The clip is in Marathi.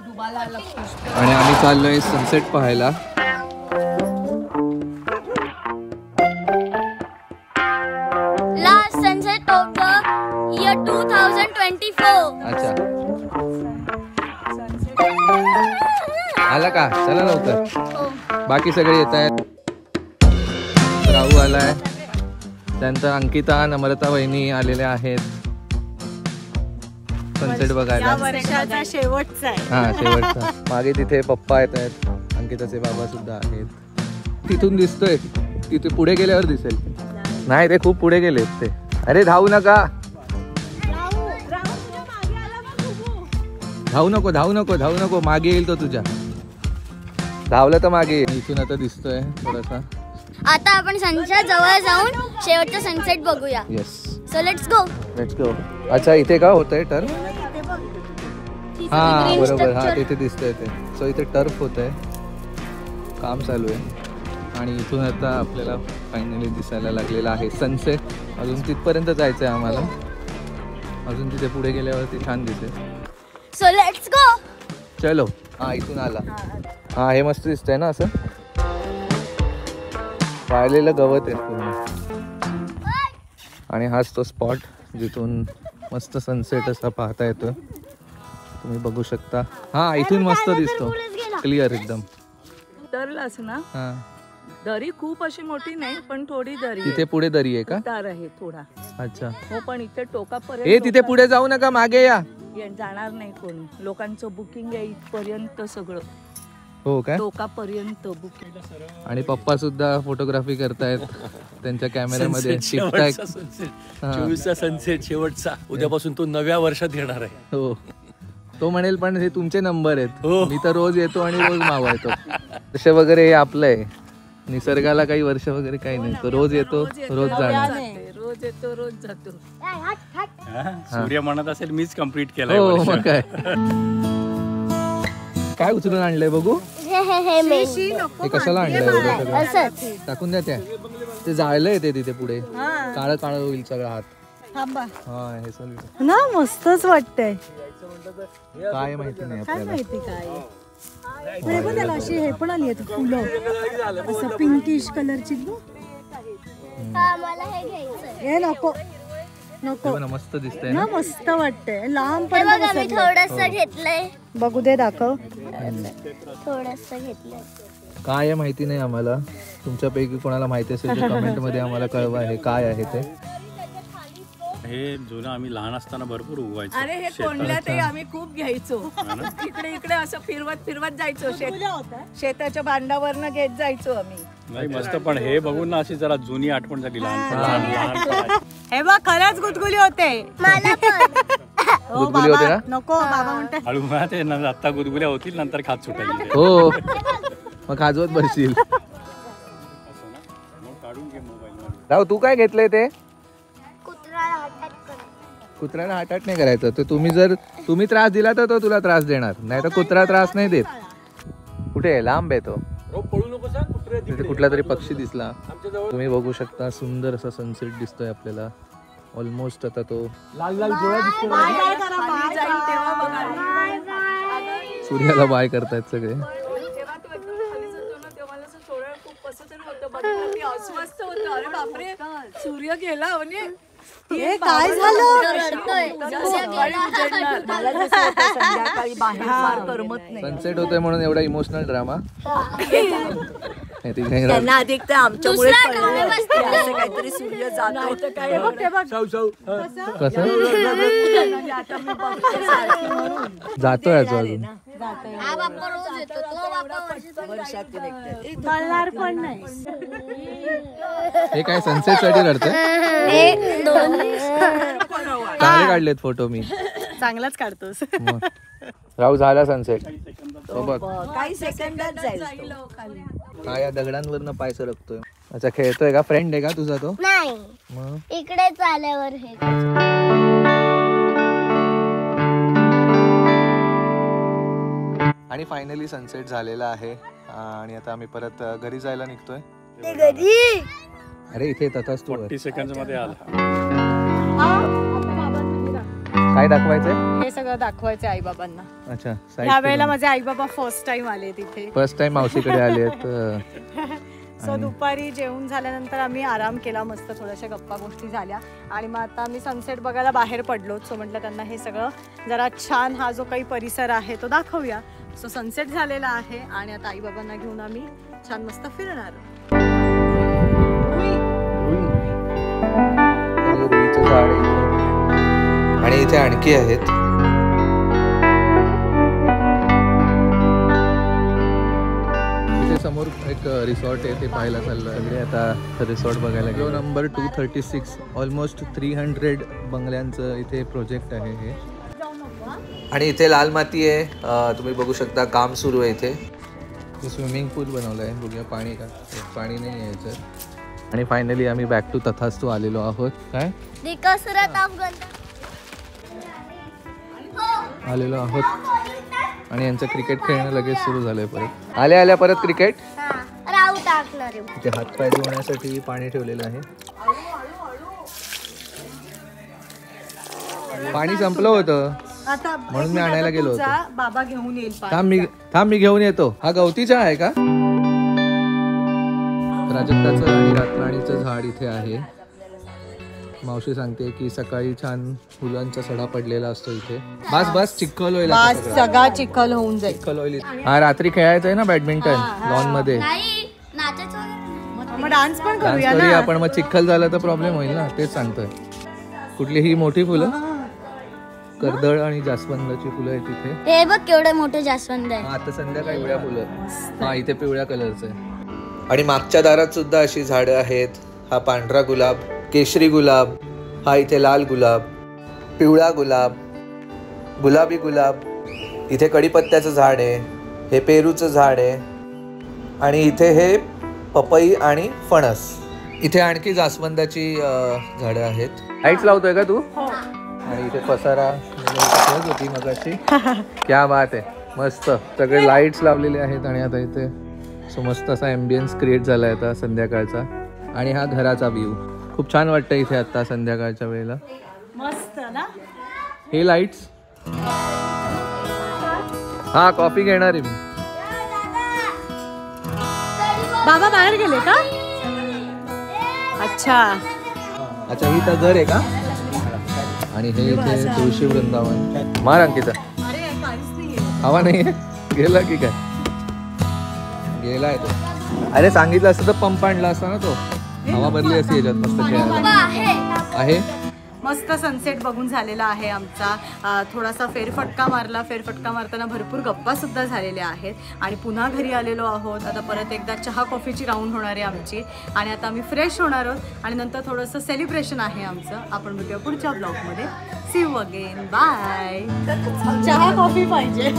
आणि आम्ही चाललोय सनसेट पाहायला. Last sunset of the year 2024. अच्छा आला का? चला लवकर. बाकी सगळे येत आहेत. राहू आलाय, त्यानंतर अंकिता, नम्रता वहिनी आलेल्या आहेत सनसेट बघायला. वर्षाचा शेवटचा आहे. हा शेवटचा. मागे तिथे पप्पा येत आहेत, अंकिताचे बाबा सुद्धा आहेत. तिथून दिसतोय, तिथे पुढे गेल्यावर दिसेल. नाही ते खूप पुढे गेलेत ते. अरे धावू नका, धावू नको, धावू नको, धावू नको. मागे येईल तो तुझ्या. धावलं तर मागे येईल. इथून आता दिसतोय थोडासा. आता आपण सनच्या जवळ जाऊन शेवटचा सनसेट बघूया. Yes, so let's go. Let's go. अच्छा इथे का होतंय टर्फ? हा बरोबर, हा तिथे दिसतंय ते. सो इथे टर्फ होतंय, काम चालू आहे. आणि इथून आता आपल्याला फायनली दिसायला लागलेला आहे सनसेट. अजून तिथपर्यंत जायचं आहे आम्हाला. अजून तिथे पुढे गेल्यावरती छान दिसेल. So let's go. चलो. हा इथून आला. हा हे मस्त दिसतंय ना असं वाळलेलं गवत आहे पूर्ण. आणि हाच तो स्पॉट जिथून मस्त सनसेट असा पाहता येतो. तुम्ही बघू शकता. हा इथून मस्त दिसतो, क्लिअर एकदम. तरलास ना. हा दरी खूप अशी मोठी नाही, पण थोडी दरी. तिथे पुढे दरी आहे का? उतार आहे थोडा. अच्छा. हो पण इथे टोकापर्यंत. ए तिथे पुढे जाऊ नका, मागे या. जाणार नाही कोणी. लोकांचं बुकिंग आहे इथपर्यंत सगळं. हो काय? टोकापर्यंत बुकिंग. आणि पप्पा सुद्धा फोटोग्राफी करतायत त्यांच्या कॅमेऱ्यामध्ये. 24चा सनसेट शेवटचा. उद्यापासून तो नव्या वर्षात येणार आहे. हो तो म्हणेल पण हे तुमचे नंबर आहेत. हो. मी तर रोज येतो आणि रोज मावळतो. वर्ष वगैरे हे आपलं आहे. निसर्गाला काही वर्ष वगैरे काही नाही. तो रोज येतो, रोज जाणार. रोज येतो, रोज जातो. सूर्य म्हणत असेल मीच कम्प्लीट केलं. हो मग काय. काय उचलून आणलंय बघू? हे कशाला आणलंय? टाकून द्या त्या. ते जाळलंय ते तिथे पुढे. काळं काळं होईल सगळा हात. थांबा. हा हे सगळं ना मस्तच वाटतंय. काय माहिती नाही काय आपल्याला. माहिती काय. पण त्याला अशी हे पण आली आहेत फुलं असं पिंकिश कलरची. मला हे घ्यायचंय. हे नको नको ना मस्त दिसतंय ना. ना. मस्त वाटतंय. लांब हे पण बघा मी थोडंसं घेतलंय. बघू दे, दाखव. थोडंसं घेतलंय. काय आहे माहिती नाही आम्हाला. तुमच्यापैकी कोणाला माहिती असेल तर कमेंट मध्ये आम्हाला कळवा हे काय आहे ते. हे जुनं आम्ही लहान असताना भरपूर उगवायचो. अरे हे कोंडल्या ते आम्ही खूप घ्यायचो. इकडे इकडे असं फिरवत फिरवत जायचो. शेताच्या भांडावरनं घेत जायचो आम्ही. नाही मस्त. पण हे बघून ना अशी जरा जुनी आठवण झाली लहान. हे बघ खरंच गुदगुली होते. मला पण. गुदगुली होते ना. नको बाबा म्हणते. हळू म्हणा ते आता गुदगुल्या होतील, नंतर खात सुटायची. हो मग खाजवत बसशील. राव तू काय घेतलंय ते? कुत्र्याला अटॅक नाही करायचं. तर तुम्ही त्रास दिला तर तो तुला त्रास देणार. नाही तर कुत्रा त्रास नाही देत. कुठे लांब आहे तो. तिथे कुठला तरी पक्षी दिसला. तुम्ही बघू शकता सुंदर असा सनसेट दिसतोय आपल्याला. ऑलमोस्ट आता तो लाल लाल गोळा दिसतो. सूर्याला बाय करतायत सगळे. सूर्य गेला म्हणजे हे काय झालं. सनसेट होतोय म्हणून एवढा इमोशनल ड्रामा. त्यांना अधिक तर आमच्यामुळे काहीतरी सूर्य जातो. जातोय अजून. पण नाही. हे काय सनसेट साठी रडतंय? चांगले काढलेत फोटो मी. चांगलाच काढतोस. राहू झाला सनसेट. काही सेकंदात जाईल. हा या दगडांवरनं पाय सरकतोय. अच्छा खेळतोय का? फ्रेंड आहे का तुझा तो? नाही मग इकडेच आल्यावर हे. आणि फायनली सनसेट झालेला आहे. आणि आता आम्ही परत घरी जायला निघतोय. अरे इथे तथाच तू 40 सेकंड मध्ये आला. काय दाखवायचंय? हे सगळं दाखवायचं आई बाबांना. अच्छा, ह्या वेळेला माझे आई बाबा फर्स्ट टाइम आले तिथे. फर्स्ट टाइम मावशीकडे आले आहेत. सो दुपारी जेवण झाल्यानंतर आम्ही आराम केला, मस्त थोड्याशा गप्पा गोष्टी झाल्या आणि मग आता आम्ही सनसेट बघायला बाहेर पडलो. सो म्हटलं त्यांना हे सगळं जरा छान हा जो काही परिसर आहे तो दाखवूया. सो सनसेट झालेला आहे आणि आता आई बाबांना घेऊन आम्ही छान मस्त फिरणार. आणि इथे आणखी आहेत. इथे समोर एक रिसॉर्ट आहे, ते पाहायला चाललोय. सगळे आता रिसॉर्ट बघायला गेलो. नंबर 236. ऑलमोस्ट 300 बंगल्यांचं इथे प्रोजेक्ट आहे हे. आणि इथे लाल माती आहे, तुम्ही बघू शकता. काम सुरू आहे इथे. स्विमिंग पूल बनवलं आहे. बघूया पाणी का, पाणी नाही आहे याच्यात. आणि फायनली आम्ही बॅक टू तथास्तू आलेलो आहोत. काय आलेलो आहोत आणि यांचं क्रिकेट खेळणं लगेच सुरू झालंय. परत आल्या परत क्रिकेट. इथे हातपाय धुण्यासाठी पाणी ठेवलेलं आहे. पाणी संपलं होतं आता म्हणून मी आणायला गेलो होतो. बाबा घेऊन येईल. थांब मी घेऊन येतो. हा गवती चहा आहे का? प्राजक्ताचं आणि रातराणीचं झाड इथे आहे. मावशी सांगते की सकाळी छान फुलांचा सडा पडलेला असतो इथे. बस चिखल होईल, सगळा चिखल होऊन जाईल. चिखल होईल. हा रात्री खेळायचं आहे ना बॅडमिंटन लॉन मध्ये. मग डान्स पण करूया ना आपण. मग चिखल झाला तर प्रॉब्लेम होईल ना, तेच सांगतोय. कुठली ही मोठी फुलं? कर्दळ आणि जास्वंदाची फुलं आहेत तिथे. हे बघ केवढे मोठे जास्वंद आहे. आता संध्याकाळी पिवळ्या फुलं. हा इथे पिवळ्या कलरचं आहे. आणि मागच्या दारात सुद्धा अशी झाडं आहेत. हा पांढरा गुलाब, केशरी गुलाब, हा इथे लाल गुलाब, पिवळा गुलाब, गुलाबी गुलाब. इथे कडीपत्त्याचं झाड आहे. हे पेरूचं झाड आहे. आणि इथे हे पपई आणि फणस. इथे आणखी जास्वंदाची झाडं आहेत. लाईट्स लावतोय का तू? आणि इथे पसारा होती मगाशी. क्या बात आहे, मस्त सगळे लाईट्स लावलेले आहेत. आणि आता इथे सो मस्त असा एम्बियन्स क्रिएट झाला आहे आता संध्याकाळचा. आणि हा घराचा व्ह्यू खूप छान वाटतं इथे आता संध्याकाळच्या वेळेला. मस्त ना हे लाईट्स. हा कॉफी घेणार आहे मी. बाबा बाहेर गेले का? अच्छा ही तर घर आहे का? आणि हे इथे तुळशी वृंदावन. मार अंकिता. हवा नाहीये? गेला की काय? गेलाय तो. अरे सांगितलं असतं तर पंप आणला असता ना तो. हवा भरली असती याच्यात मस्त खेळायला. आहे मस्त सनसेट बघून झालेला आहे आमचा. थोडासा फेरफटका मारला. फेरफटका मारताना भरपूर गप्पा सुद्धा झालेल्या आहेत. आणि पुन्हा घरी आलेलो आहोत. आता परत एकदा चहा कॉफीची राऊंड होणार आहे आमची. आणि आता आम्ही फ्रेश होणार आहोत. आणि नंतर थोडंसं सेलिब्रेशन आहे आमचं. आपण भेटूया पुढच्या ब्लॉगमध्ये. See you again. बाय. चहा कॉफी पाहिजे.